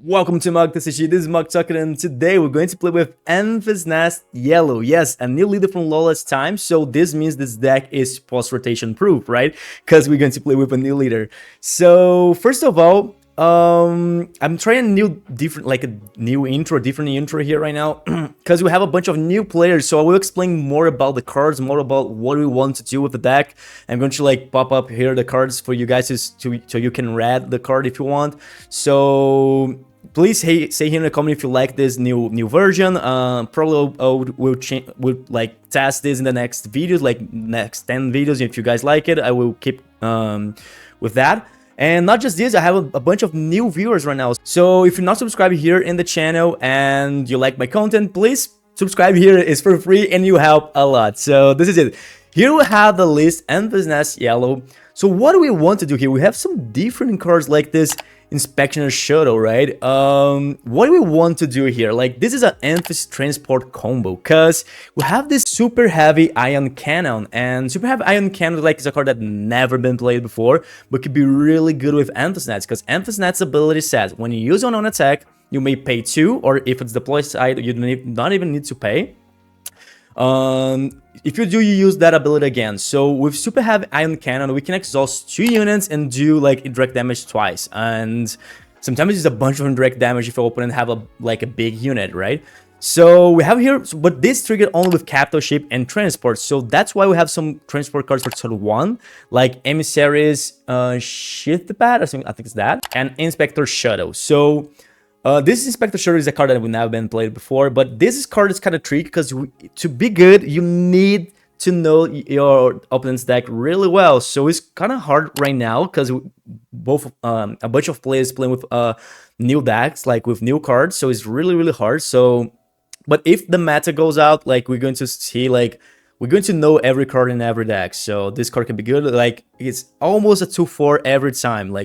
Welcome to Mug TCG, this is Mug Tucker, and today we're going to play with ENFYS Yellow. Yes, a new leader from lawless time, so this means this deck is post-rotation proof, right? Because we're going to play with a new leader. So, first of all, I'm trying a different intro here right now, because we have a bunch of new players, so I will explain more about the cards, more about what we want to do with the deck. I'm going to pop up here the cards for you guys so you can read the card if you want. So please say here in the comment if you like this new version. Probably we'll test this in the next videos, next 10 videos. If you guys like it, I will keep with that. And not just this, I have a bunch of new viewers right now. So if you're not subscribed here in the channel and you like my content, please subscribe here. It's for free and you help a lot. So this is it. Here we have the list, ENFYS Yellow. So what do we want to do here? We have some different cards like this Inspectioner Shuttle, right? What do we want to do here? This is an ENFYS transport combo, because we have this super heavy ion cannon, and super heavy ion cannon is a card that never been played before, but could be really good with ENFYS, because ENFYS ability says when you use on attack, you may pay 2, or if it's deployed side, you don't even need to pay. If you do, you use that ability again. So with super heavy ion cannon, we can exhaust 2 units and do indirect damage twice. And sometimes it's a bunch of indirect damage if your opponent have a big unit, right? So we have here, but this triggered only with capital ship and transport. So that's why we have some transport cards for turn 1, like Emissaries, Shiftpad, I think it's that, and Inspector Shuttle. So this Inspector Shuttle is a card that we've never been played before, but this card is kind of tricky because to be good, you need to know your opponent's deck really well. So it's kind of hard right now because both a bunch of players playing with new decks, with new cards. So it's really hard. So, but if the meta goes out, we're going to see we're going to know every card in every deck, so this card can be good. It's almost a 2-4 every time.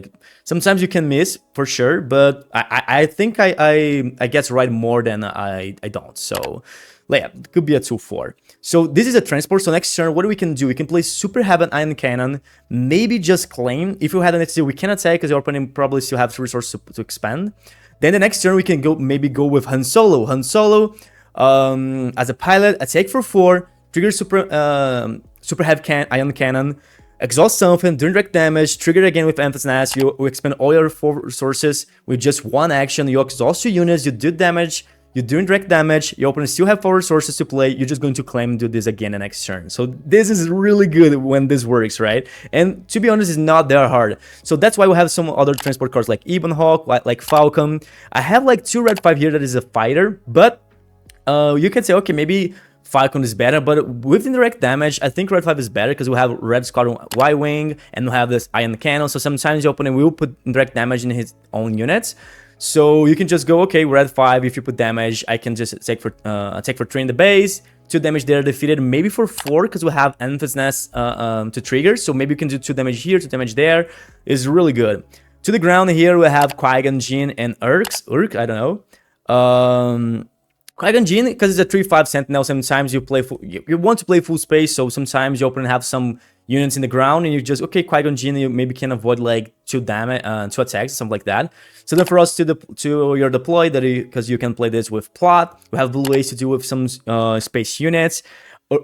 Sometimes you can miss for sure, but I think I guess right more than I don't. So yeah, it could be a 2-4. So this is a transport. So next turn, what we can do? We can play super heavy ion cannon, maybe just claim. If you had an HC, we can attack because your opponent probably still have resources to expand. Then the next turn we can maybe go with Han Solo. Han Solo as a pilot, attack for 4. Trigger super heavy ion cannon, exhaust something, do direct damage, trigger again with ENFYS. You expend all your 4 resources with just 1 action. You exhaust 2 units, you do damage, you do direct damage, your opponent still have 4 resources to play, you're just going to claim and do this again the next turn. So this is really good when this works, right? And to be honest, it's not that hard. So that's why we have some other transport cards like Ebon Hawk, like Falcon. I have 2 red 5 here that is a fighter, but you can say, okay, maybe Falcon is better, but with indirect damage, I think Red 5 is better because we have Red Squadron Y-Wing and we have this Ion Cannon, so sometimes the opponent will put indirect damage in his own units. So you can just go, okay, Red 5, if you put damage, I can just attack for 3 in the base, 2 damage there defeated, maybe for 4 because we have ENFYS to trigger, so maybe you can do 2 damage here, 2 damage there. It's really good. To the ground here, we have Qui-Gon Jinn and Urk, I don't know. Qui-Gon Jinn, because it's a 3/5 sentinel, sometimes you want to play full space, so sometimes your opponent have some units in the ground, and you just, okay, Qui-Gon Jinn, you maybe can avoid 2 damage, 2 attacks, something like that. So then for us to your deploy, because you can play this with plot, we have blue ways to do with some space units.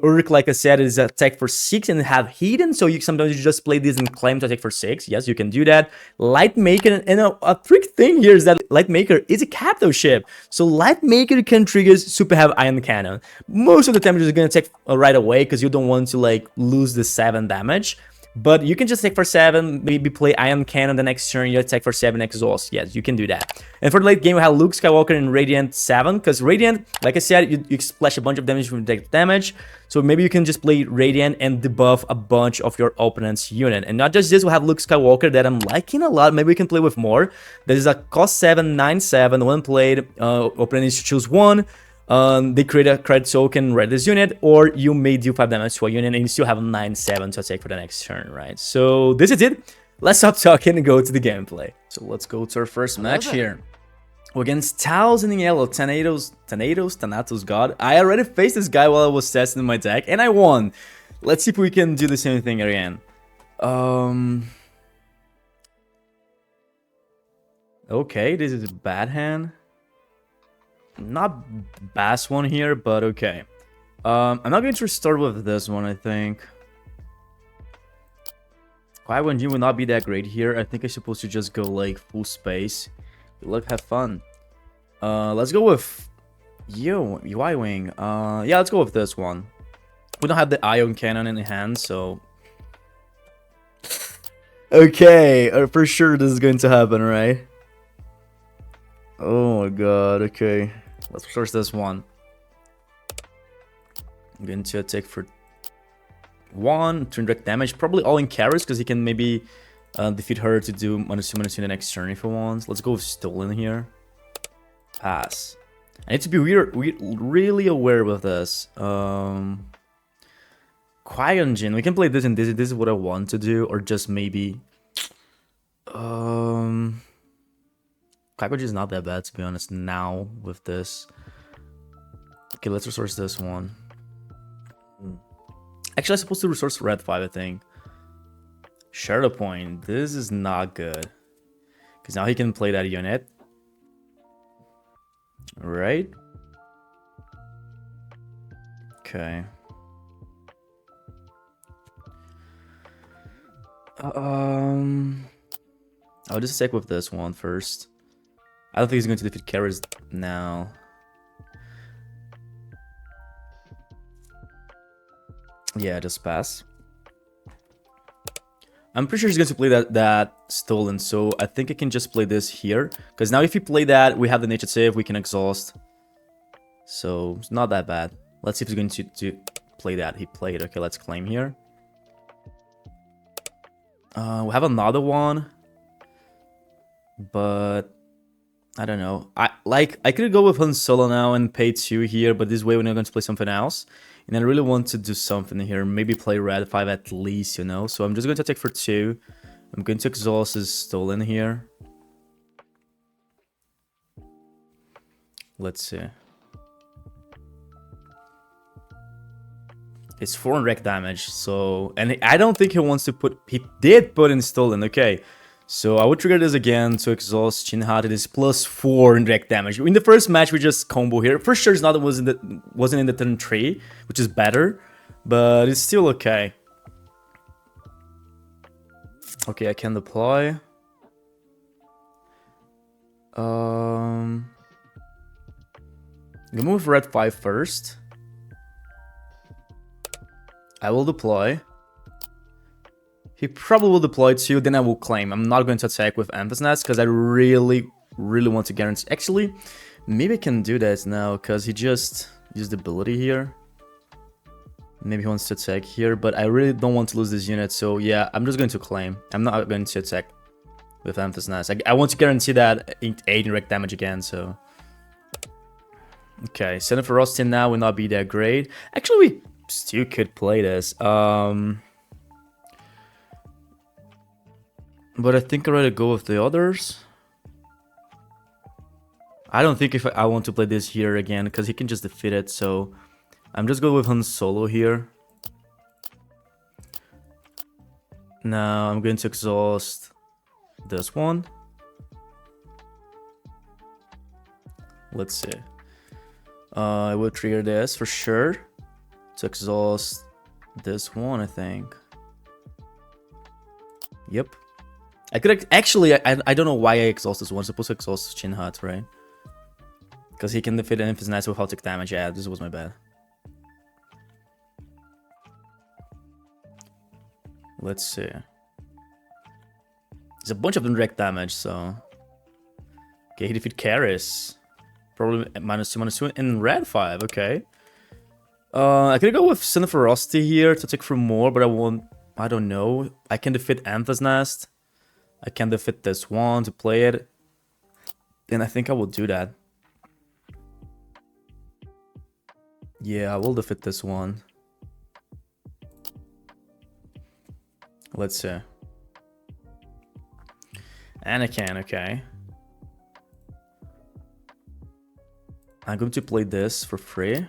Urk, like I said, is attack for 6 and have hidden, so sometimes you just play this and claim to attack for 6. Yes, you can do that. Lightmaker, and a trick thing here is that Lightmaker is a capital ship, so Lightmaker can trigger super heavy ion cannon. Most of the time you're just gonna attack right away because you don't want to lose the 7 damage. But you can just attack for 7, maybe play Ion Cannon the next turn, you attack for 7 exhaust. Yes, you can do that. And for the late game, we have Luke Skywalker in Radiant 7, because Radiant, like I said, you splash a bunch of damage from damage. So maybe you can just play Radiant and debuff a bunch of your opponent's unit. And not just this, we have Luke Skywalker that I'm liking a lot. Maybe we can play with more. That is a cost 7, 9/7, when played, opponent needs to choose 1. They create a credit token, read this unit, or you may deal 5 damage to a unit and you still have 9/7 to attack for the next turn, right? So this is it. Let's stop talking and go to the gameplay. So let's go to our first match here. We're against Thousand in Yellow, Thanatos God. I already faced this guy while I was testing my deck and I won. Let's see if we can do the same thing again. Okay, this is a bad hand. Not best one here, but okay. I'm not going to start with this one, I think. Qui-Gon Jinn will not be that great here. I think I'm supposed to just go like full space. Good luck, have fun. Let's go with Y-Wing. Yeah, let's go with this one. We don't have the ion cannon in hand, so... Okay, for sure this is going to happen, right? Oh my god, okay. Let's source this one. I'm going to attack for 1 to indirect damage. Probably all in carries, because he can maybe defeat her to do -2/-2 in the next turn if he wants. Let's go with Stolen here. Pass. I need to be really aware with this. Qui-Gon Jinn. We can play this and this. This is what I want to do, or just maybe. Qui-Gon Jinn is not that bad, to be honest. Now with this. Okay, let's resource this one. Actually, I'm supposed to resource red 5, I think. Shadow Point. This is not good, because now he can play that unit. Right? Okay. I'll just stick with this one first. I don't think he's going to defeat carries now. Yeah, just pass. I'm pretty sure he's going to play that Stolen, so I think I can just play this here. Because now if you play that, we have the initiative, we can exhaust. So, it's not that bad. Let's see if he's going to play that. He played. Okay, let's claim here. We have another one. But, I don't know. I could go with Han Solo now and pay 2 here, but this way we're not going to play something else. And I really want to do something here. Maybe play red 5 at least, you know? So I'm just going to take for 2. I'm going to exhaust his Stolen here. Let's see. It's 4 direct damage, so... And I don't think he wants to put... He did put in Stolen, okay. So I would trigger this again to exhaust Shin-Hat. It is +4 in direct damage. In the first match, we just combo here. For sure, it's not wasn't in the turn 3, which is better, but it's still okay. Okay, I can deploy. I'm gonna move red 5 first. I will deploy. He probably will deploy 2, then I will claim. I'm not going to attack with ENFYS because I really want to guarantee. Actually, maybe I can do that now because he just used ability here. Maybe he wants to attack here, but I really don't want to lose this unit. So yeah, I'm just going to claim. I'm not going to attack with ENFYS. I want to guarantee that 8 direct damage again, so... Okay, Senator Ferocity now will not be that great. Actually, we still could play this. But I think I'd rather go with the others. I don't think if I want to play this here again, because he can just defeat it, so... I'm just going with Han Solo here. Now I'm going to exhaust this one. Let's see. I will trigger this for sure to exhaust this one, I think. Yep. I could actually, I don't know why I exhaust this one. I'm supposed to exhaust Shin-Hat, right? Because he can defeat an ENFYS without take damage. Yeah, this was my bad. Let's see. There's a bunch of indirect damage, so... Okay, he defeat Karis. Probably -2/-2 in red 5, okay. I could go with Sin of Ferocity here to take for more, but I won't... I don't know. I can defeat ENFYS. I can defeat this one to play it. And I think I will do that. Yeah, I will defeat this one. Let's see. Anakin, okay. I'm going to play this for free.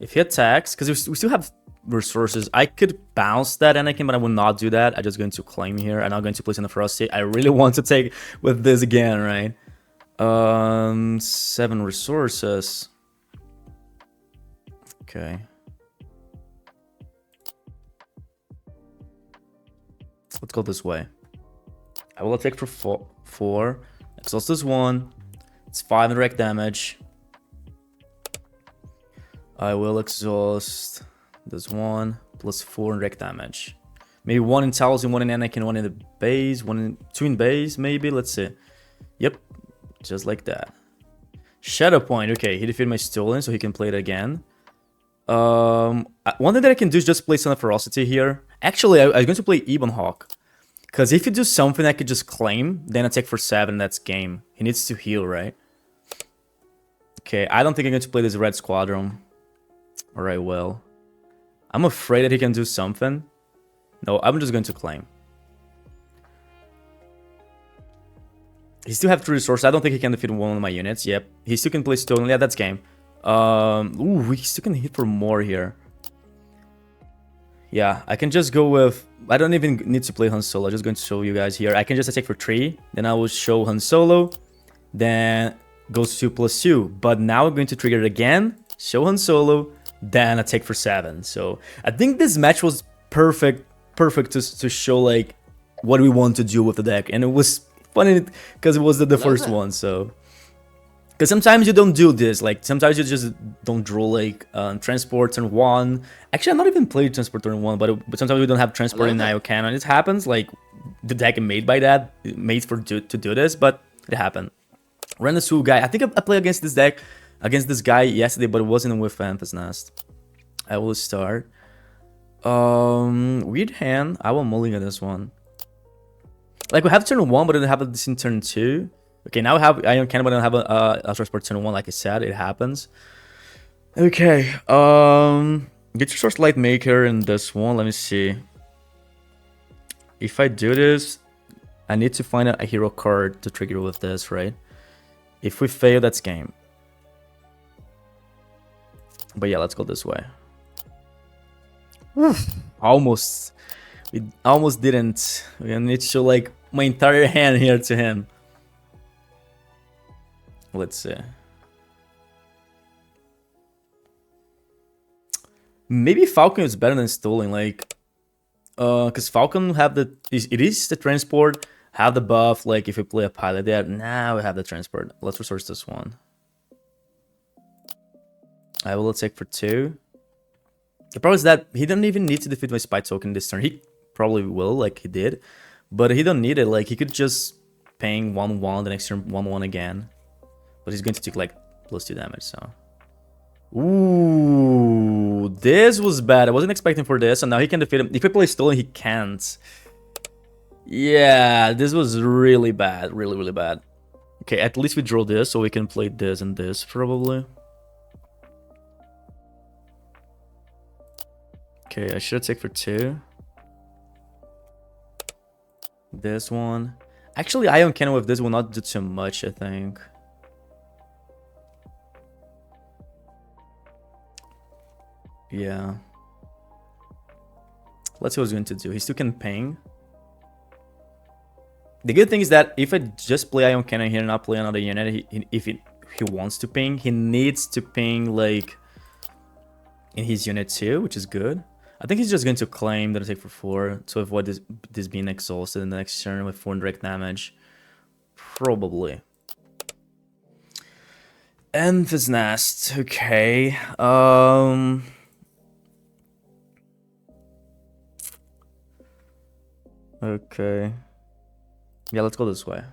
If he attacks, because we still have resources. I could bounce that Anakin, but I will not do that. I'm just going to claim here. I'm not going to place in the Ferocity. I really want to take with this again, right? 7 resources. Okay. Let's go this way. I will attack for 4. Exhaust this 1. It's 5 direct damage. I will exhaust this 1 plus 4 direct damage. Maybe 1 in Talzin, 1 in Anakin, 1 in the base, 2 in base, maybe. Let's see. Yep, just like that. Shadow Point. Okay, he defeated my Stolen, so he can play it again. One thing that I can do is just place on a Ferocity here. Actually, I was going to play Ebon Hawk. Because if you do something I could just claim, then attack for 7, that's game. He needs to heal, right? Okay, I don't think I'm going to play this Red Squadron. Alright, well. I'm afraid that he can do something. No, I'm just going to claim. He still have 3 resources. I don't think he can defeat one of my units. Yep. He still can play Stolen. Yeah, that's game. Ooh, we still can hit for more here. Yeah, I can just go with... I don't even need to play Han Solo. I'm just going to show you guys here. I can just attack for 3. Then I will show Han Solo. Then goes 2 plus 2. But now I'm going to trigger it again. Show Han Solo. Then attack for 7. So I think this match was perfect to show like what we want to do with the deck. And it was funny because it was the first one. So... Because sometimes you don't do this, like, sometimes you just don't draw, like, Transport turn 1. Actually, I'm not even playing Transport turn 1, but sometimes we don't have Transport in IO Cannon. It happens, like, the deck is made by that, made to do this, but it happened. Random Soul guy, I think I played against this deck, against this guy yesterday, but it wasn't with ENFYS Nest. I will start. Weird hand, I will mulligan this one. Like, we have turn 1, but we don't have this in turn 2. Okay, now we have Ion Cannon, but I don't have a Transport turn 1, like I said, it happens. Okay, get your Source Light Maker in this one, let me see. If I do this, I need to find a hero card to trigger with this, right? If we fail, that's game. But yeah, let's go this way. Almost. We almost didn't. We need to show like my entire hand here to him. Let's see. Maybe Falcon is better than Stolen, like, because Falcon have the it is the transport, have the buff. Like if we play a pilot there, now we have the transport. Let's resource this one. I will attack for 2. The problem is that he don't even need to defeat my spy token this turn. He probably will, like he did, but he don't need it. Like he could just ping 1/1 the next turn 1/1 again. But he's going to take like +2 damage, so. Ooh, this was bad. I wasn't expecting for this, and now he can defeat him. If he plays Stolen, he can't. Yeah, this was really bad. Really bad. Okay, at least we draw this, so we can play this and this, probably. Okay, I should take for 2. This one. Actually, Ion Cannon with this will not do too much, I think. Yeah. Let's see what he's going to do. He still can ping. The good thing is that if I just play Ion Cannon here and not play another unit, if he wants to ping, he needs to ping like in his unit too, which is good. I think he's just going to claim that I take for 4 to avoid this being exhausted in the next turn with 4 direct damage. Probably. ENFYS Nest. Okay. Okay. Yeah, let's go this way.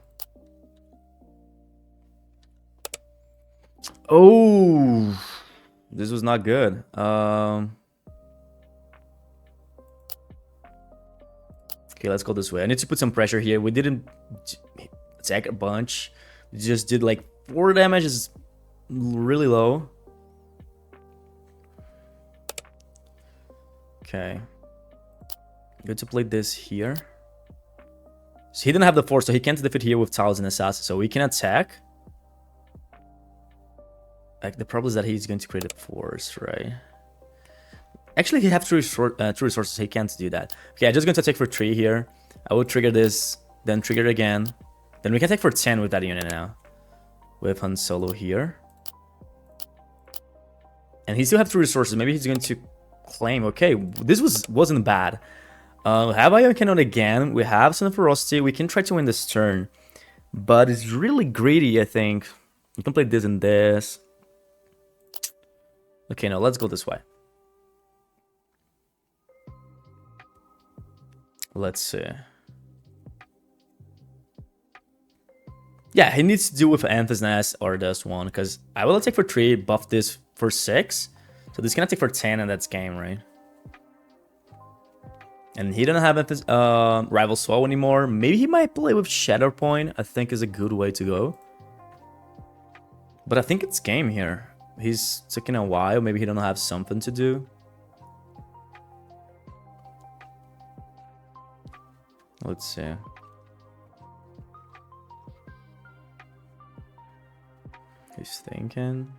Oh, this was not good. Okay, let's go this way. I need to put some pressure here. We didn't attack a bunch. We just did like 4 damage. Is really low. Okay. Good to play this here. So he didn't have the force, so he can't defeat here with Talzin and Assassin. So we can attack. Like the problem is that he's going to create a force, right? Actually, he have two resources. He can't do that. Okay, I'm just going to take for 3 here. I will trigger this, then trigger again. Then we can take for 10 with that unit now. With Han Solo here. And he still have 2 resources. Maybe he's going to claim. Okay, this wasn't bad. Have Ion Cannon again. We have Son of Ferocity. We can try to win this turn. But it's really greedy, I think. You can play this and this. Okay, no, let's go this way. Let's see. Yeah, he needs to deal with ENFYS or this one, because I will take for 3, buff this for 6. So this can take for 10, and that's game, right? And he doesn't have Rival Swell anymore. Maybe he might play with Shatterpoint. I think is a good way to go. But I think it's game here. He's taking a while. Maybe he don't have something to do. Let's see. He's thinking.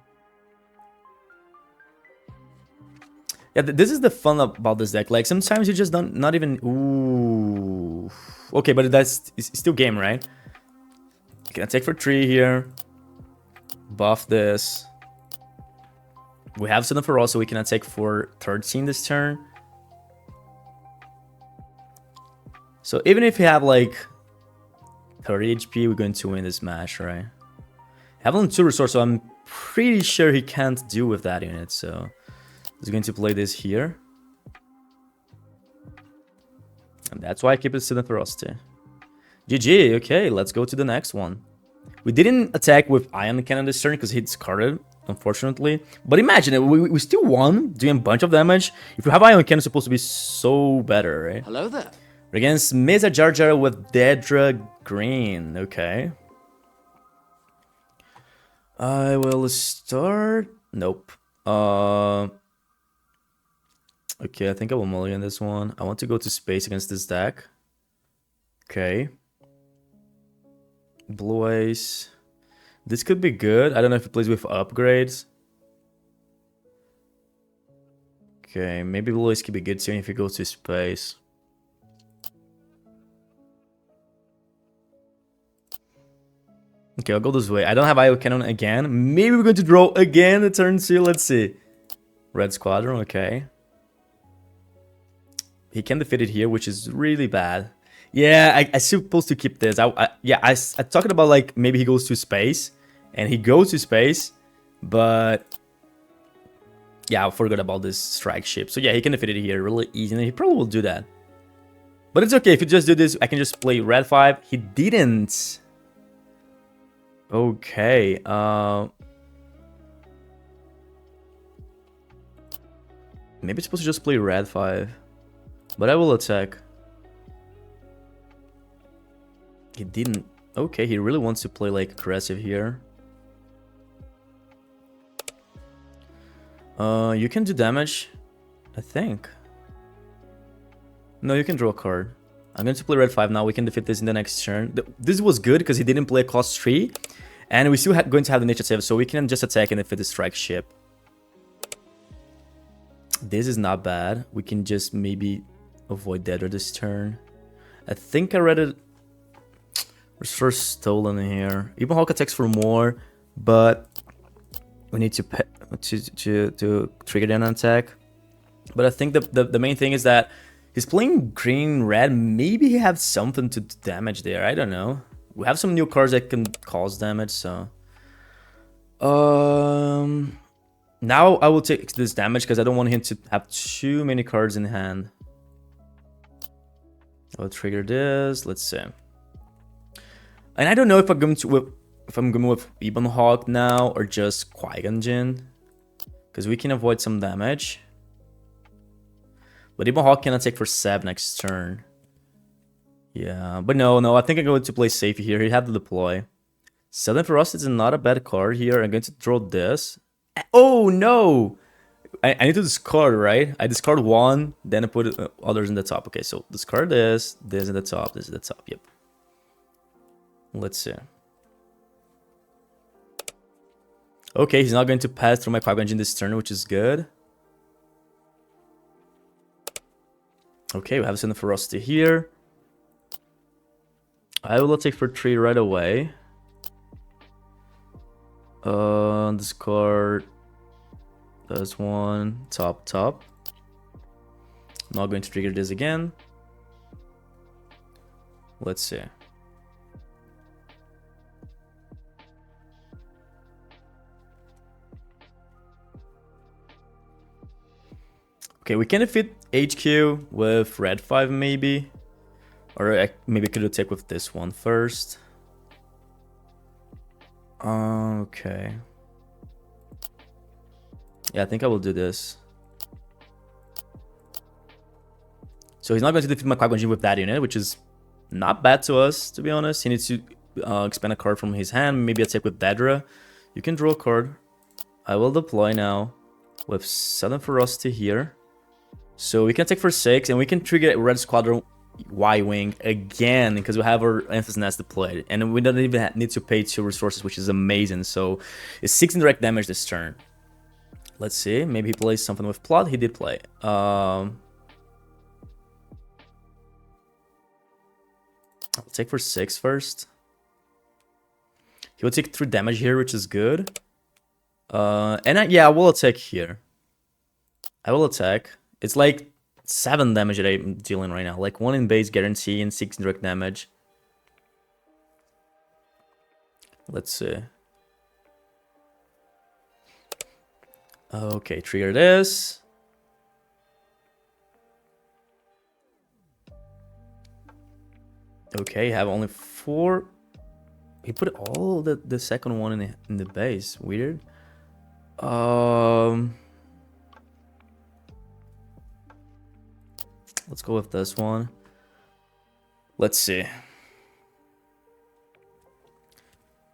Yeah, this is the fun about this deck. Like, sometimes you just don't, not even... Ooh. Okay, but it's still game, right? Gonna take for 3 here. Buff this. We have Son of Ferocity, so we can attack for 13 this turn. So even if we have like 30 HP, we're going to win this match, right? Have only 2 resources, so I'm pretty sure he can't deal with that unit, so he's going to play this here. And that's why I keep it Son of Ferocity. GG, okay, let's go to the next one. We didn't attack with Ion Cannon this turn because he discarded, unfortunately. But imagine it, we still won, doing a bunch of damage. If you have Ion Cannon, it's supposed to be so better, right? Hello there. We're against Mesa Jar Jar with Dedra Green, okay. I will start... Nope. Okay, I think I will mulligan this one. I want to go to space against this deck. Okay. Blue Ace. This could be good. I don't know if it plays with upgrades. Okay, maybe Blue Ace could be good too if it goes to space. Okay, I'll go this way. I don't have IO Cannon again. Maybe we're going to draw again the turn 2. Let's see. Red Squadron, okay. He can defeat it here, which is really bad. Yeah, I supposed to keep this. I talked about like maybe he goes to space, and he goes to space, but yeah, I forgot about this strike ship. So yeah, he can defeat it here really easy, and he probably will do that. But it's okay if you just do this. I can just play red 5. He didn't. Okay. Maybe it's supposed to just play red 5, but I will attack. He didn't. Okay, he really wants to play like aggressive here. You can do damage, I think. No, you can draw a card. I'm going to play red 5 now. We can defeat this in the next turn. This was good because he didn't play cost 3. And we still going to have the initiative, so we can just attack and defeat the strike ship. This is not bad. We can just maybe avoid Dedra this turn. I think I read it. There's first stolen in here. Even Hulk attacks for more, but we need to trigger an attack. But I think the main thing is that he's playing green red. Maybe he has something to damage there. I don't know. We have some new cards that can cause damage. So now I will take this damage because I don't want him to have too many cards in hand. I'll trigger this. Let's see. And I don't know if I'm going with Ebon Hawk now or just Qui-Gon Jinn, because we can avoid some damage. But Ebon Hawk cannot take for 7 next turn. Yeah, but no, I think I'm going to play safe here. He had to deploy. Southern Ferocity is not a bad card here. I'm going to draw this. Oh no! I need to discard, right? I discard 1, then I put others in the top. Okay, so discard this in the top, this is the top. Yep. Let's see. Okay, he's not going to pass through my Qui-Gon Jinn this turn, which is good. Okay, we have Sin of Ferocity here. I will take for 3 right away. Discard. There's one. Top. Not going to trigger this again. Let's see. Okay, we can defeat HQ with red 5 maybe. Or I maybe could attack with this one first. Okay. Yeah, I think I will do this. So he's not going to defeat my Qui-Gon Jinn with that unit, which is not bad to us, to be honest. He needs to expand a card from his hand, maybe attack with Dedra. You can draw a card. I will deploy now with Southern Ferocity here. So we can take for 6, and we can trigger Red Squadron Y-Wing again, because we have our ENFYS Nest deployed. And we don't even need to pay 2 resources, which is amazing. So it's 16 direct damage this turn. Let's see, maybe he plays something with plot. He did play. I'll take for 6 first. He will take 3 damage here, which is good. Yeah, I will attack here. I will attack. It's like 7 damage that I'm dealing right now. Like 1 in base guarantee and 6 direct damage. Let's see. Okay, trigger this. Okay, have only 4. He put all the second one in the base. Weird. Let's go with this one. Let's see.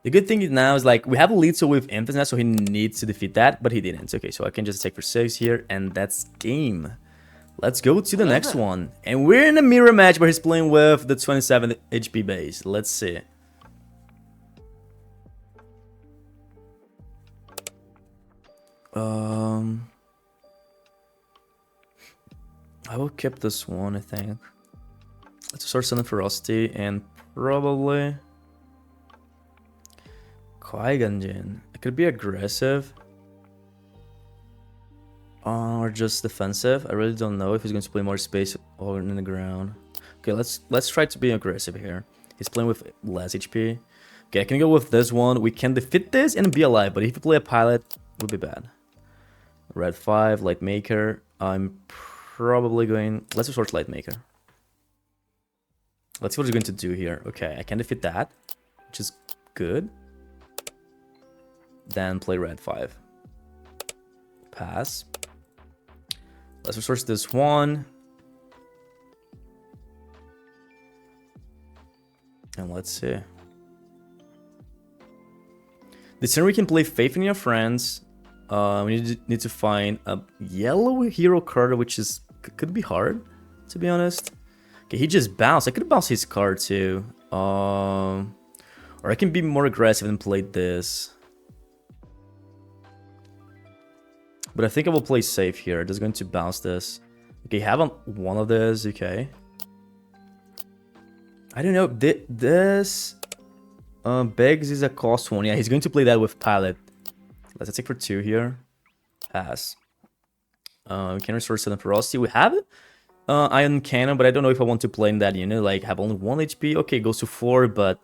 The good thing now is, like, we have a lead so with ENFYS now, so he needs to defeat that, but he didn't. Okay, so I can just take for 6 here, and that's game. Let's go to the next one. And we're in a mirror match where he's playing with the 27 HP base. Let's see. I will keep this one, I think. Let's start Sun Ferocity and probably Qui-Gon Jinn. It could be aggressive or just defensive. I really don't know if he's going to play more space or in the ground. Okay, let's try to be aggressive here. He's playing with less HP. Okay, I can go with this one. We can defeat this and be alive, but if you play a pilot, it would be bad. Red 5, Light Maker. I'm probably going... Let's resort Light Maker. Let's see what he's going to do here. Okay, I can defeat that, which is good. Then play Red 5. Pass. Let's resource this one. And let's see. This turn we can play Faith in Your Friends. We need to find a yellow hero card, which is could be hard, to be honest. Okay, he just bounced. I could bounce his card too. Or I can be more aggressive and play this. But I think I will play safe here. Just going to bounce this. Okay, have one of this. Okay. I don't know. This Begs is a cost one. Yeah, he's going to play that with Pilot. Let's take for 2 here. Pass. We can restore Southern Ferocity. We have Iron Cannon, but I don't know if I want to play in that unit. Like, have only 1 HP. Okay, goes to 4, but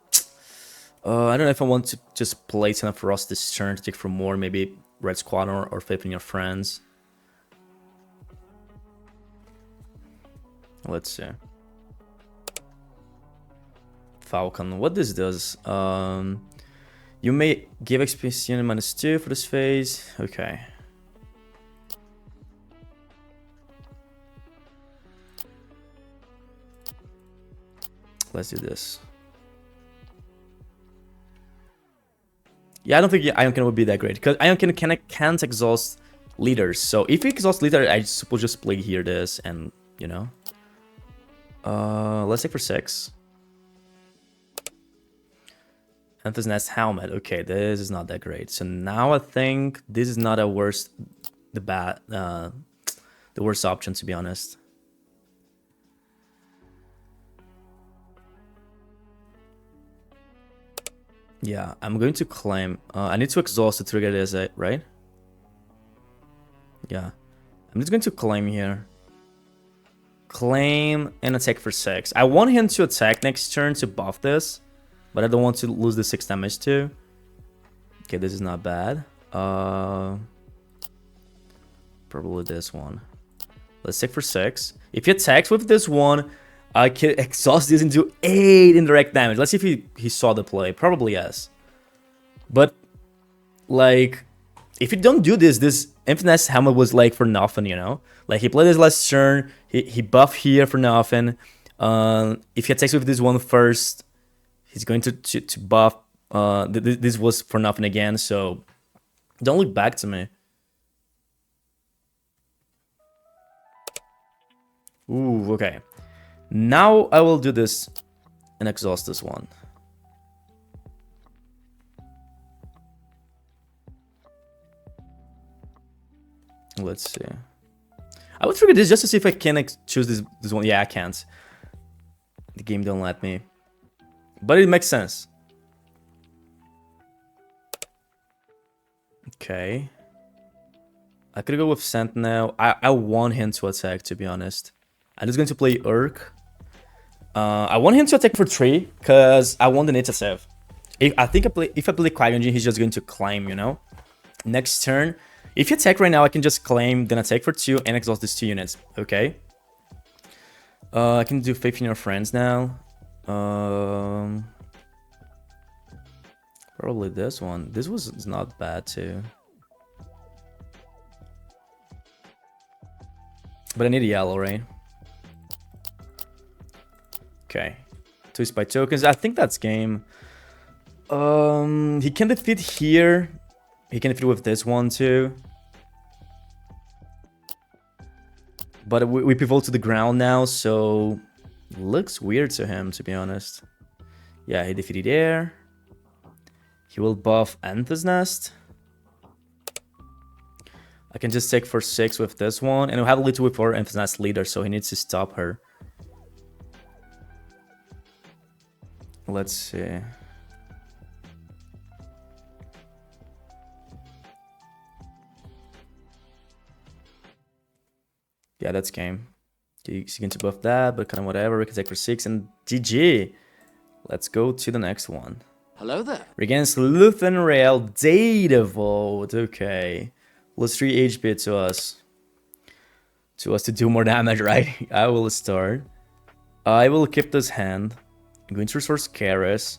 I don't know if I want to just play Southern Ferocity this turn to take for more. Maybe Red Squadron or Faith in Your Friends. Let's see. Falcon. What this does? You may give experience unit -2 for this phase. Okay. Let's do this. Yeah, I don't think Ion Cannon would be that great, because Ion Cannon can't exhaust leaders. So if he exhausts leader, I suppose just play here this and, you know. Let's take for 6. ENFYS Nest Helmet. Okay, this is not that great. So now I think this is not the worst option, to be honest. Yeah, I'm going to claim. I need to exhaust to trigger this, right? Yeah. I'm just going to claim here. Claim and attack for 6. I want him to attack next turn to buff this, but I don't want to lose the 6 damage too. Okay, this is not bad. Probably this one. Let's take for 6. If he attacks with this one, I can exhaust this into 8 indirect damage. Let's see if he saw the play. Probably yes. But, like, if you don't do this, this ENFYS helmet was like for nothing, you know? Like, he played his last turn, he buffed here for nothing. If he attacks with this one first, he's going to buff. This was for nothing again, so don't look back to me. Ooh, okay. Now I will do this and exhaust this one. Let's see. I would trigger this just to see if I can choose this one. Yeah, I can't. The game don't let me. But it makes sense. Okay. I could go with Sentinel. I want him to attack, to be honest. I'm just going to play Urk. I want him to attack for 3, because I want the initiative. If I play Qui-Gon Jinn, he's just going to claim, you know? Next turn, if you attack right now, I can just claim, then attack for 2, and exhaust these 2 units, okay? I can do Faith in Your Friends now. Probably this one. This was not bad, too. But I need yellow, right? Okay. 2 spy tokens. I think that's game. He can defeat here. He can defeat with this one too. But we pivot to the ground now, so looks weird to him, to be honest. Yeah, he defeated air. He will buff ENFYS Nest. I can just take for 6 with this one, and we'll have a little with our ENFYS Nest leader, so he needs to stop her. Let's see. Yeah, that's game. He's going to buff that, but kind of whatever. We can take for 6 and GG. Let's go to the next one. Hello there. We're against Luthen Rael Data Vault. Okay. Plus 3 HP to us. To do more damage, right? I will start. I will keep this hand. I'm going to resource Karis.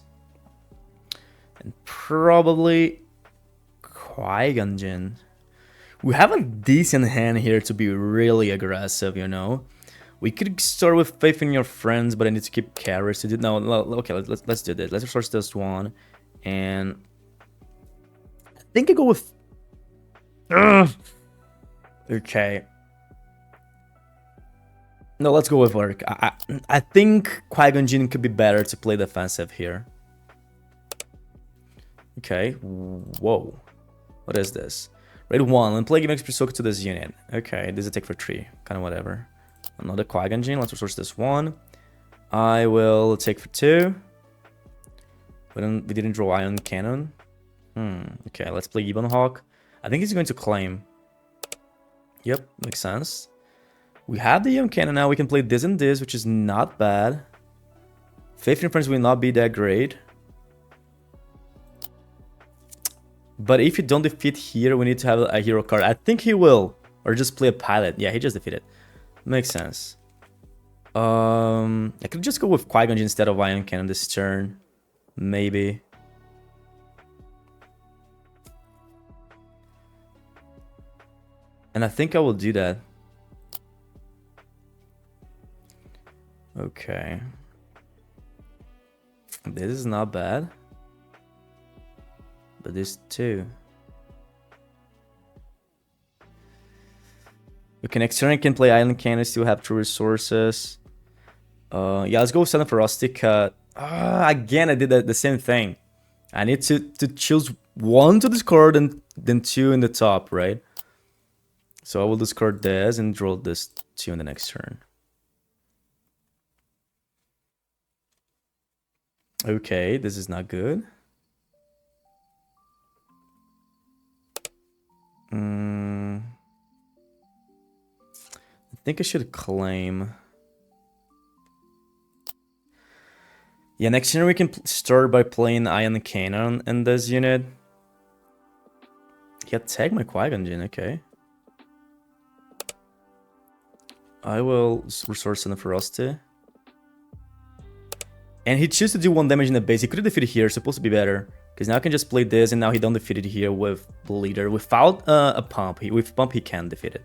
And probably Qui-Gon Jinn. We have a decent hand here to be really aggressive, you know? We could start with Faith in Your Friends, but I need to keep Karis to do. No, okay, let's do this. Let's resource this one. And I think I go with... Okay. No, let's go with Urk. I think Qui-Gon Jinn could be better to play defensive here. Okay. Whoa. What is this? Raid 1. And play game XP soak to this unit. Okay, this is a take for 3. Kind of whatever. Another Qui-Gon Jinn. Let's resource this one. I will take for 2. We didn't draw Ion Cannon. Okay, let's play Gibbon Hawk. I think he's going to claim. Yep, makes sense. We have the Ion Cannon now. We can play this and this, which is not bad. Faith in Friends will not be that great. But if you don't defeat here, we need to have a hero card. I think he will. Or just play a pilot. Yeah, he just defeated. Makes sense. I could just go with Qui-Gon Jinn instead of Ion Cannon this turn. Maybe. And I think I will do that. Okay. This is not bad. But this too. We can externally can play Island Cannon, still have 2 resources. Yeah, let's go with Southern Ferocity Cut. Again, I did the same thing. I need to choose 1 to discard and then 2 in the top, right? So I will discard this and draw this 2 in the next turn. Okay, this is not good. I think I should claim. Yeah, next turn we can start by playing Ion Cannon in this unit. Yeah, tag my Qui-Gon Jinn, okay. I will resource in the Ferocity. And he chose to do 1 damage in the base. He could have defeated here, supposed to be better. Because now I can just play this, and now he don't defeat it here with the leader. Without a pump. With pump, he can defeat it.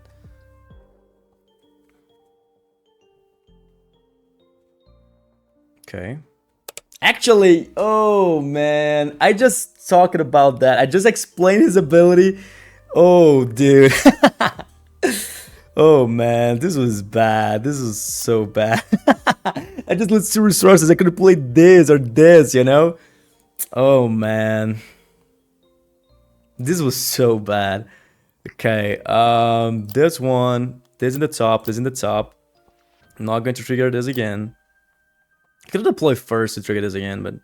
Okay. Actually, oh man. I just talking about that. I just explained his ability. Oh, dude. Oh man, this was bad. This was so bad. I just lost 2 resources. I could have played this or this, you know? Oh man. This was so bad. Okay, this one. This in the top. This in the top. I'm not going to trigger this again. I could have deployed first to trigger this again, but...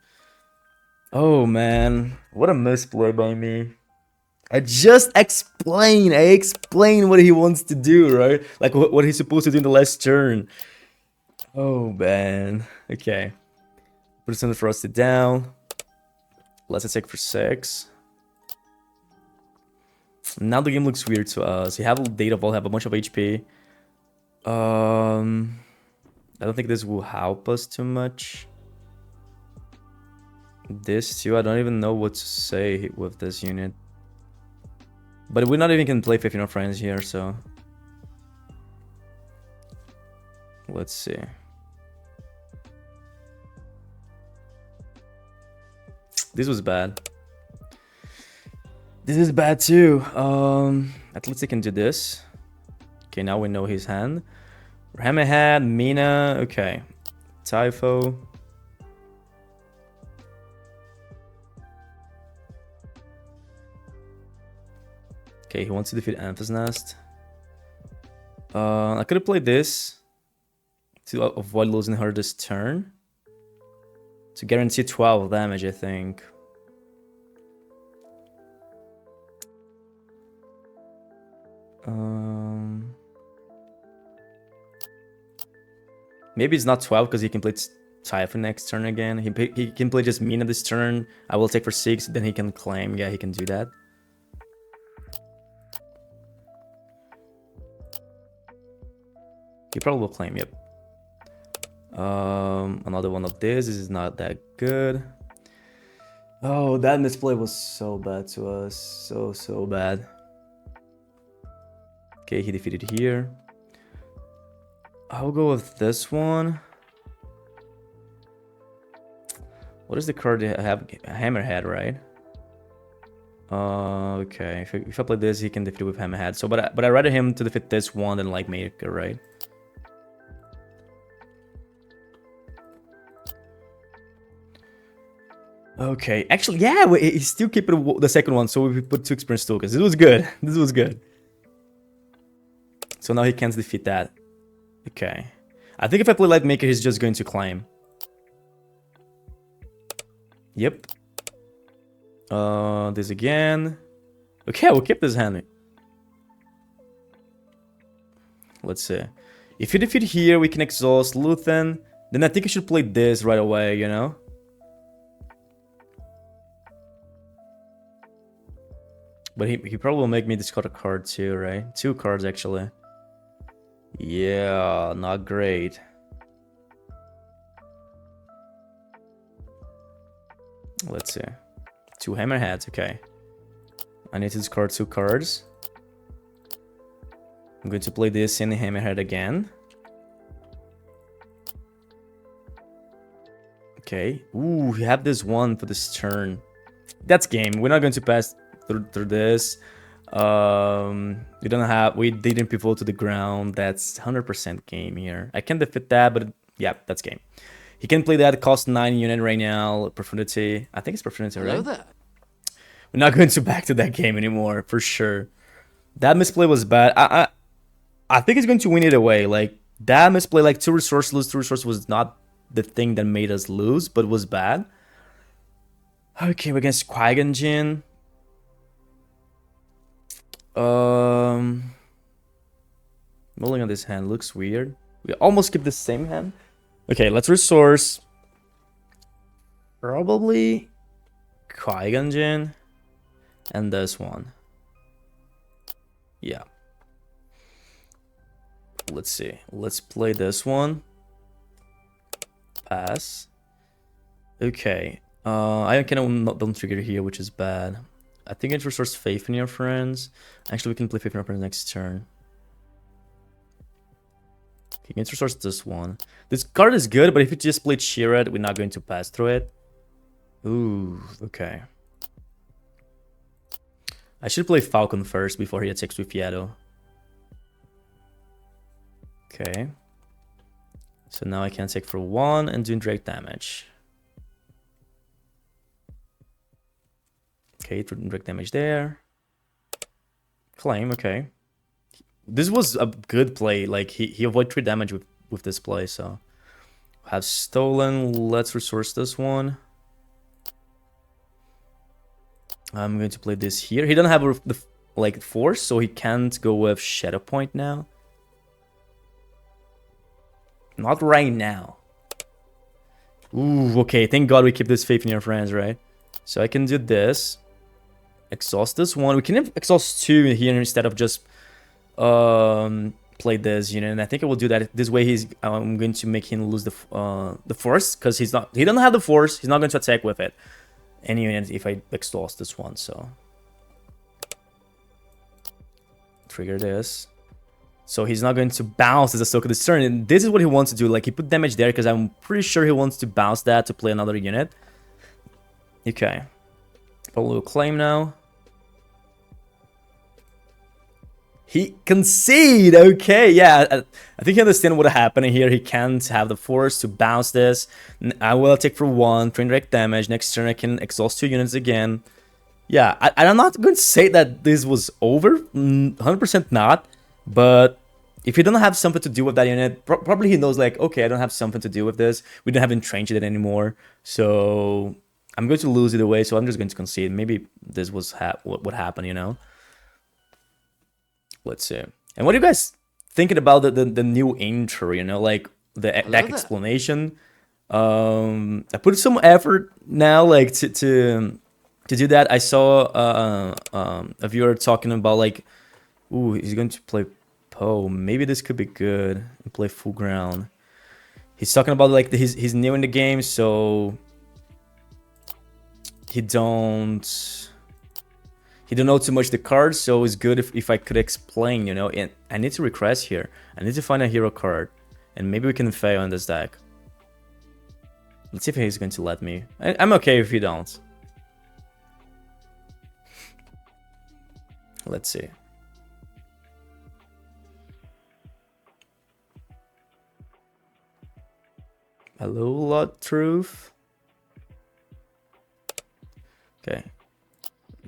Oh man. What a misplay by me. I just explained. I explained what he wants to do, right? Like what he's supposed to do in the last turn. Oh man. Okay. Put something for us to down. Let's attack for 6. Now the game looks weird to us. You have a data vault, have a bunch of HP. I don't think this will help us too much. This too, I don't even know what to say with this unit. But we're not even gonna play 15 friends here, so... Let's see. This was bad. This is bad too. At least I can do this. Okay, now we know his hand. Hammerhead, Mina, okay. Typho. Okay, he wants to defeat ENFYS Nest. I could have played this to avoid losing her this turn. To guarantee 12 damage, I think. Maybe it's not 12 because he can play Typhon next turn again. He can play just Mina this turn. I will take for 6, then he can claim. Yeah, he can do that. He probably will claim, yep. Another one of this. This is not that good. Oh, that misplay was so bad to us. So bad. Okay, he defeated here. I'll go with this one. What is the card I have? Hammerhead, right? Okay. If I play this, he can defeat it with Hammerhead. So, but I rather him to defeat this one than like Maker, right? Okay, actually, yeah, he's still keeping the second one, so we put 2 experience tokens. This was good. This was good. So now he can't defeat that. Okay. I think if I play Light Maker, he's just going to claim. Yep. This again. Okay, we'll keep this hand. Let's see. If you defeat here, we can exhaust Luthen. Then I think I should play this right away, you know? But he probably will make me discard a card too, right? 2 cards, actually. Yeah, not great. Let's see. 2 Hammerheads, okay. I need to discard 2 cards. I'm going to play this in the Hammerhead again. Okay. Ooh, we have this one for this turn. That's game. We're not going to pass through this. We didn't pivot to the ground. That's 100% game here. I can defeat that, but yeah, that's game. He can play that. Cost 9 unit right now. Profundity. I think it's Profundity, right? Hello there. We're not going to back to that game anymore for sure. That misplay was bad. I think he's going to win it away. Like that misplay, like 2 resource lose. 2 resource was not the thing that made us lose, but was bad. Okay, we're against Qui-Gon Jinn. Rolling on this hand looks weird. We almost keep the same hand. Okay, let's resource. Probably Qui-Gon Jinn and this one. Yeah. Let's see. Let's play this one. Pass. Okay. I cannot don't trigger here, which is bad. I think it's resource Faith in Your Friends. Actually, we can play Faith in Your Friends next turn. Okay, can resource this one. This card is good, but if you just play Sheered, we're not going to pass through it. Ooh, okay. I should play Falcon first before he attacks with Yaddle. Okay. So now I can take for 1 and do direct damage. Okay, direct damage there. Claim, okay. This was a good play. Like, he avoided 3 damage with this play, so. Have stolen. Let's resource this one. I'm going to play this here. He doesn't have the like force, so he can't go with Shadow Point now. Not right now. Ooh, okay. Thank God we keep this Faith in Your Friends, right? So I can do this. Exhaust this one. We can exhaust 2 here instead of just play this, you know. And I think I will do that. This way, I'm going to make him lose the force because he doesn't have the force. He's not going to attack with it. Any unit if I exhaust this one, so trigger this. So he's not going to bounce as Ahsoka this turn, and this is what he wants to do. Like, he put damage there because I'm pretty sure he wants to bounce that to play another unit. Okay. Probably will claim now. He concede. Okay, yeah. I think he understands what happened here. He can't have the force to bounce this. I will attack for 1, train direct damage. Next turn I can exhaust 2 units again. Yeah, I'm not going to say that this was over. 100% not. But if he doesn't have something to do with that unit, probably he knows like, okay, I don't have something to do with this. We don't have entrenched it anymore. So I'm going to lose either way. So I'm just going to concede. Maybe this was what happened, you know. Let's see. And what are you guys thinking about the new intro, you know, like the deck explanation? I put some effort now, like to do that. I saw a viewer talking about like, ooh, he's going to play Poe. Maybe this could be good and play full ground. He's talking about like he's new in the game, so he don't know too much the cards, so it's good if I could explain, you know. And I need to request here. I need to find a hero card, and maybe we can fail in this deck. Let's see if he's going to let me. I'm okay if he don't. Let's see. Hello, Lot Truth. Okay.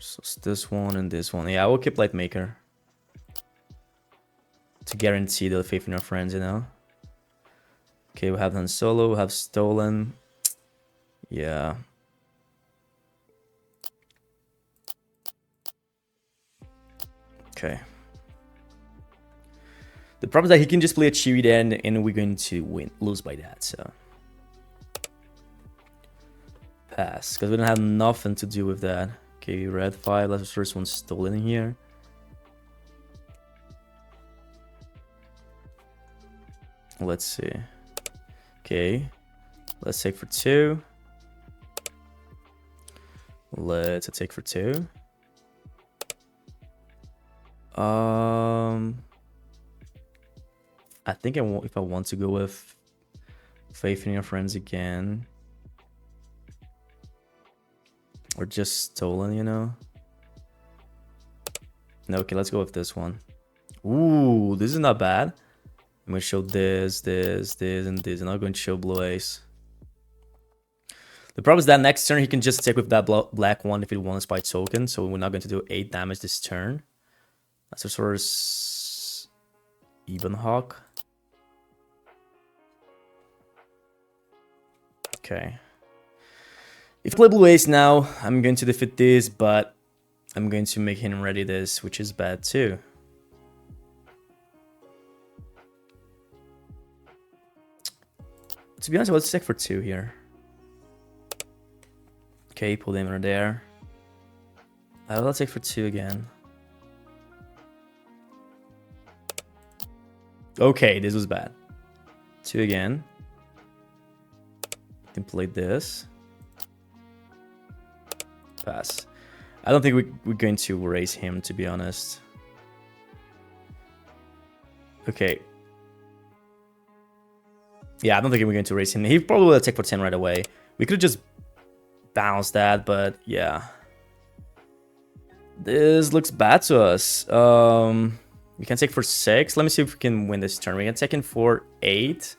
So it's this one and this one. Yeah, I will keep Lightmaker to guarantee the Faith in Your Friends, you know. Okay, we have Han Solo, we have Stolen. Yeah. Okay. The problem is that he can just play a Chewie there and we're going to lose by that, so. Pass, because we don't have nothing to do with that. Okay, red 5, let's first one stolen here. Let's see. Okay, let's take for 2. Let's take for 2. I think if I want to go with Faith in Your Friends again. Or just stolen, you know? No, okay, let's go with this one. Ooh, this is not bad. I'm going to show this, and this. And I'm going to show Blue Ace. The problem is that next turn he can just take with that black one if he wants by token. So we're not going to do 8 damage this turn. That's a sort of Even Hawk. Okay. If I play Blue Ace now, I'm going to defeat this, but I'm going to make him ready this, which is bad too. To be honest, let's check for 2 here. Okay, pull them right there. Let's take for 2 again. Okay, this was bad. 2 again. Template this. Pass. I don't think we're going to raise him, to be honest. Okay. Yeah, I don't think we're going to raise him. He probably will attack for 10 right away. We could just bounce that, but yeah. This looks bad to us. We can take for 6. Let me see if we can win this turn. We can take in for 8.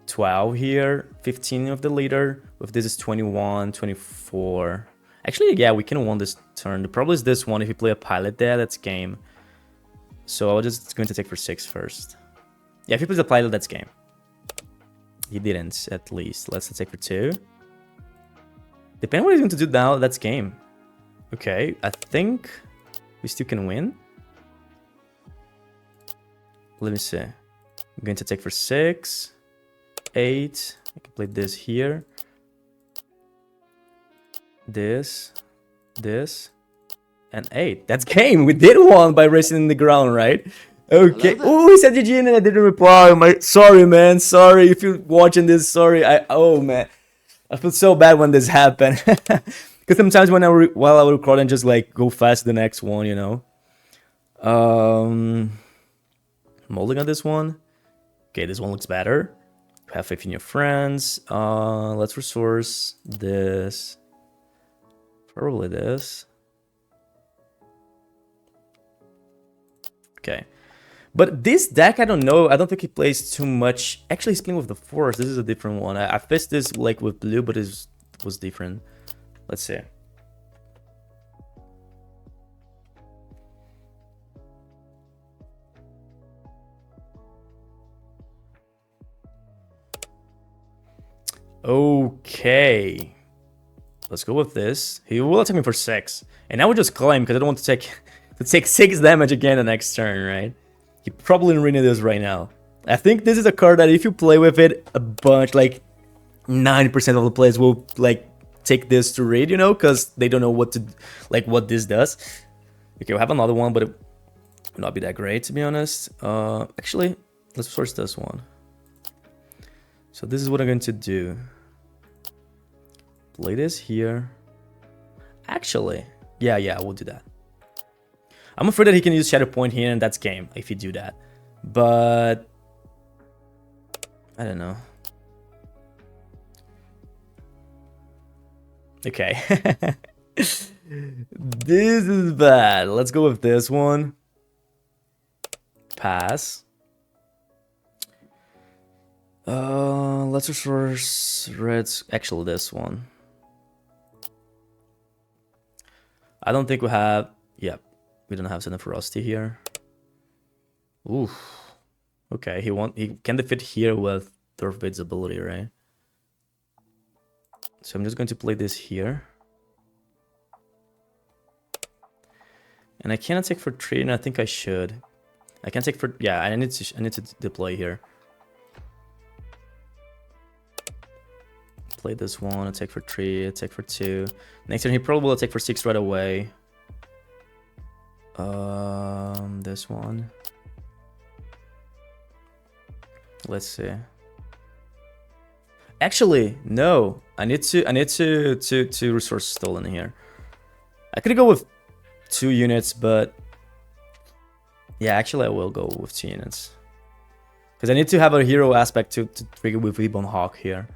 12 here. 15 of the leader. If this is 21, 24. Actually, yeah, we can win this turn. The problem is this one. If you play a pilot there, that's game. So I'm just going to take for 6 first. Yeah, if he plays a pilot, that's game. He didn't, at least. Let's take for 2. Depending on what he's going to do now, that's game. Okay, I think we still can win. Let me see. I'm going to take for 6. 8. I can play this here. This. And 8. That's game. We did one by racing in the ground, right? Okay. Oh, he said GG and I didn't reply. Sorry, man. Sorry if you're watching this. Sorry. Oh, man. I feel so bad when this happened. Because sometimes when while I record and just like go fast to the next one, you know. Molding on this one. Okay, this one looks better. Have faith in your friends. Let's resource this. Probably this. Okay. But this deck, I don't know. I don't think he plays too much. Actually, he's playing with the Force. This is a different one. I faced this like with blue, but it was different. Let's see. Okay. Let's go with this. He will attack me for 6. And I would just claim because I don't want to take 6 damage again the next turn, right? He probably reading this right now. I think this is a card that if you play with it a bunch, like 90% of the players will like take this to read, you know, because they don't know what to what this does. Okay, we'll have another one, but it will not be that great to be honest. Actually, let's source this one. So this is what I'm going to do. Play this here. Actually, yeah, we'll do that. I'm afraid that he can use Shadow Point here, and that's game if you do that. But I don't know. Okay. This is bad. Let's go with this one. Pass. Let's resource reds. Actually, this one. I don't think we have. Yep, we don't have enough ferocity here. Ooh. Okay, he can defeat here with Darth Vader's ability, right? So I'm just going to play this here. And I cannot take for 3, and I think I should. I can take for I need to deploy here. Play this one, attack for 3, attack for 2. Next turn he probably will attack for 6 right away. This one. Let's see. Actually, no. I need to resource stolen here. I could go with 2 units, but yeah, actually I will go with 2 units. Because I need to have a hero aspect to trigger with Ebon Hawk here.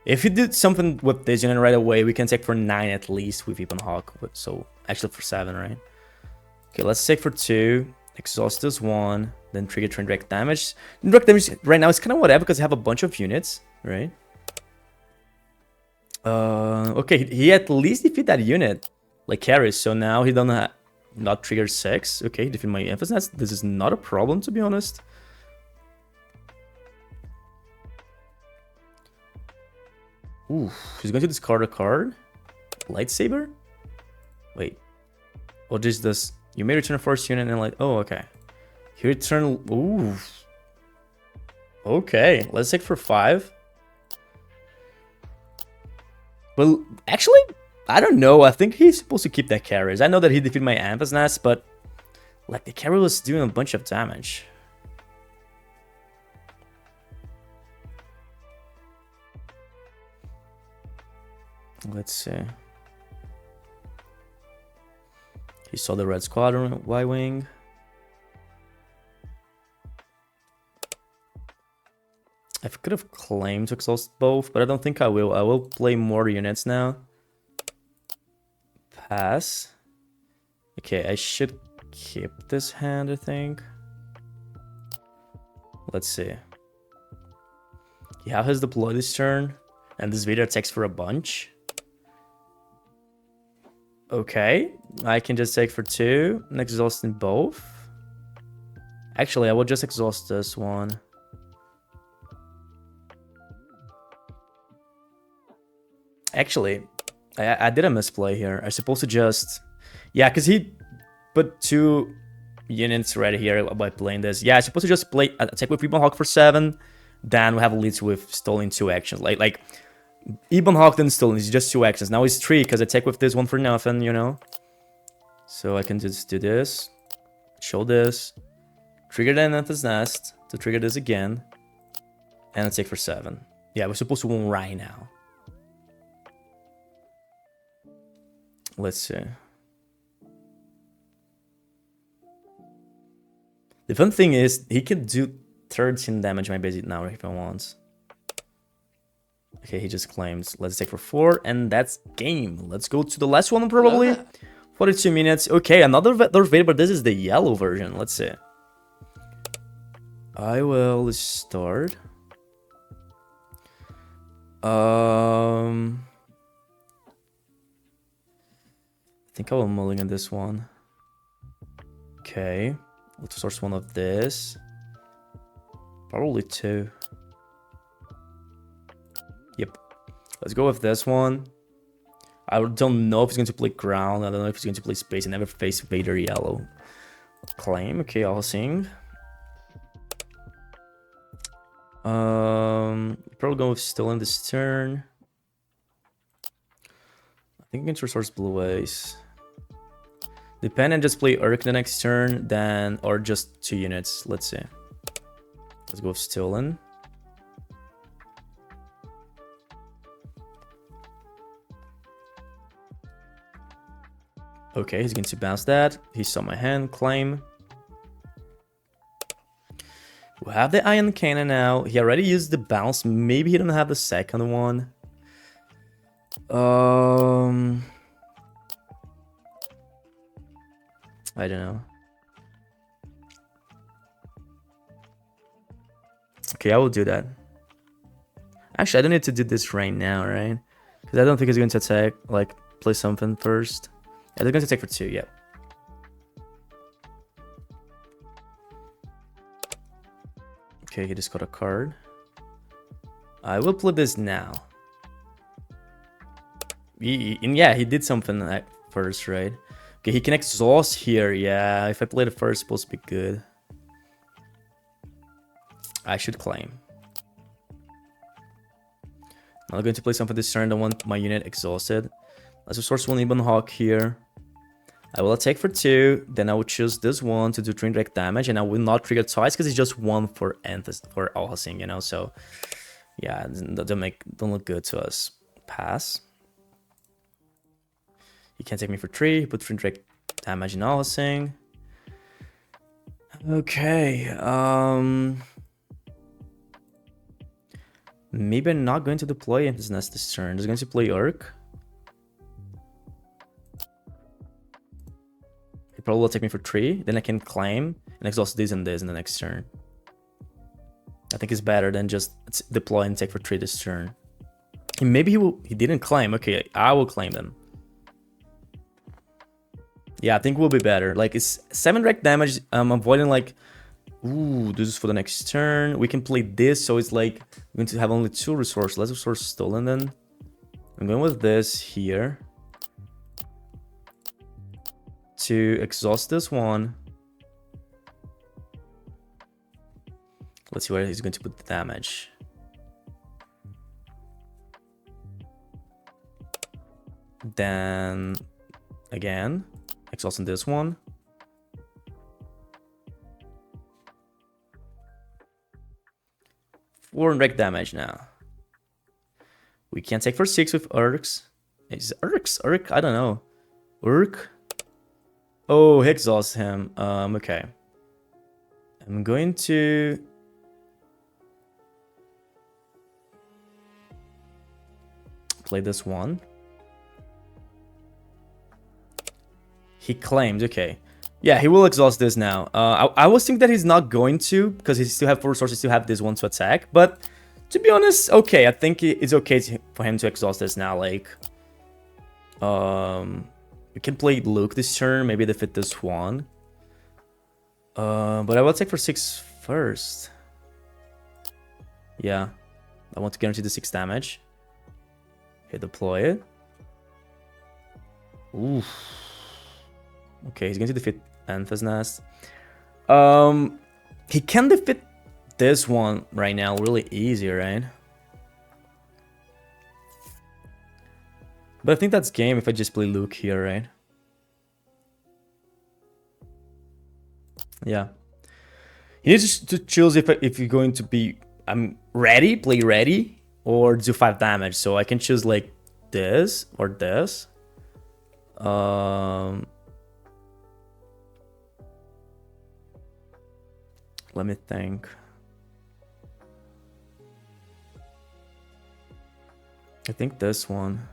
If you did something with this unit right away, we can take for 9 at least with Ebon Hawk. So actually for 7, right? Okay, let's take for 2. Exhaust this one. Then trigger train direct damage. Direct damage right now is kind of whatever because I have a bunch of units, right? Okay, he at least defeat that unit. Like carries. So now he don't not trigger 6. Okay, defeat my ENFYS. This is not a problem to be honest. Ooh, he's going to discard a card. Lightsaber? Wait. Or just this. You may return a first unit and like. Oh, okay. He return. Ooh. Okay, let's take for 5. Well, actually, I don't know. I think he's supposed to keep that carriers. I know that he defeated my ENFYS nest, but like the carrier was doing a bunch of damage. Let's see. He saw the red squadron, Y-wing. I could have claimed to exhaust both, but I don't think I will. I will play more units now. Pass. Okay, I should keep this hand, I think. Let's see. Yeah, has deployed this turn, and this Vader attacks for a bunch. Okay, I can just take for 2 and exhaust in both. Actually, I will just exhaust this one. Actually, I did a misplay here. I'm supposed to just... Yeah, because he put 2 units right here by playing this. Yeah, I'm supposed to just play attack with Ebon Hawk for 7. Then we have leads with stolen 2 actions. Like Ebon Hawk then stolen is just 2 actions. Now it's 3 because I attack with this one for nothing, you know. So I can just do this. Show this. Trigger the ENFYS nest to trigger this again. And attack for 7. Yeah, we're supposed to win right now. Let's see. The fun thing is, he can do 13 damage my basic now if he wants. Okay, he just claims. Let's take for 4, and that's game. Let's go to the last one probably. 42 minutes. Okay, another Darth Vader, but this is the yellow version. Let's see. I will start. I think I will mulligan this one. Okay. Let's source one of this. Probably 2. Yep. Let's go with this one. I don't know if he's going to play ground. I don't know if he's going to play space. I never faced Vader yellow. Claim. Okay, I'll sing. Probably go with still in this turn. I think I'm going to resource blue ace. Depend and just play Urk the next turn, then or just 2 units. Let's see. Let's go with Stolen. Okay, he's going to bounce that. He saw my hand, claim. We have the Iron Cannon now. He already used the bounce. Maybe he don't have the second one. I don't know. Okay, I will do that. Actually, I don't need to do this right now, right? Because I don't think he's going to attack, like, play something first. Yeah, they're going to take for 2, yeah. Okay, he just got a card. I will play this now. Yeah, he did something at first, right? Okay, he can exhaust here. Yeah, if I play the first, it's supposed to be good. I should claim. I'm going to play something this turn. I don't want my unit exhausted. Let's source one Ebon Hawk here. I will attack for 2. Then I will choose this one to do 3 direct damage. And I will not trigger twice because it's just 1 for ENFYS, for Alhazing, you know? So, yeah, don't look good to us. Pass. He can't take me for 3. He put 3 direct damage in Alhazing. Okay. Maybe I'm not going to deploy ENFYS nest this turn. I'm just going to play Urk. He probably will take me for 3. Then I can claim and exhaust this and this in the next turn. I think it's better than just deploy and take for 3 this turn. And maybe he didn't claim. Okay, I will claim them. Yeah, I think it will be better. Like, it's 7 direct damage. I'm avoiding, like... Ooh, this is for the next turn. We can play this, so it's like... We're going to have only 2 resources. Let's resource Stolen then. I'm going with this here to exhaust this one. Let's see where he's going to put the damage. Then again, exhausting this one. Four direct damage now. We can take for 6 with Urks. Is Urks? Urk? I don't know. Urk? Oh, he exhausts him. Okay. I'm going to... play this one. He claims, okay. Yeah, he will exhaust this now. I was thinking that he's not going to, because he still have 4 resources to have this one to attack. But to be honest, okay, I think it's okay for him to exhaust this now. Like, we can play Luke this turn, maybe defeat this one. But I will take for 6 first. Yeah, I want to guarantee the 6 damage. Okay, deploy it. Oof. Okay, he's going to defeat ENFYS Nest. He can defeat this one right now really easy, right? But I think that's game if I just play Luke here, right? Yeah. You need to choose if you're going to be ready, play ready, or do 5 damage. So I can choose like this or this. Let me think. I think this one.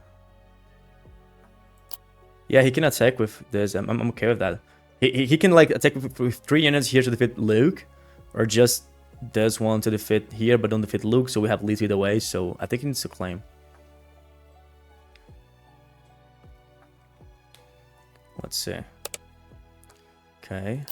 Yeah, he can attack with this. I'm okay with that. He can like attack with 3 units here to defeat Luke, or just this one to defeat here, but don't defeat Luke. So we have leads either way. So I think he needs to claim. Let's see. Okay.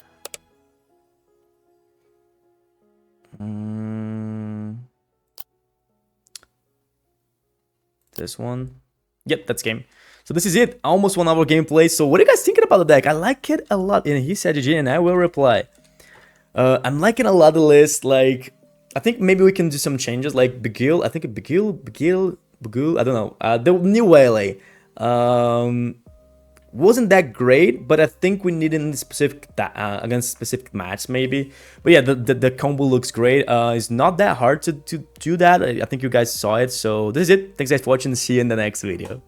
This one. Yep, that's game. So this is it. Almost 1 hour gameplay. So what are you guys thinking about the deck? I like it a lot. And he said GG and I will reply. I'm liking a lot the list. Like, I think maybe we can do some changes. Like Begil. I think Begil. I don't know. The new Wele. Wasn't that great, but I think we need in specific against specific match maybe. But yeah, the combo looks great. It's not that hard to do that. I think you guys saw it. So this is it. Thanks guys for watching. See you in the next video.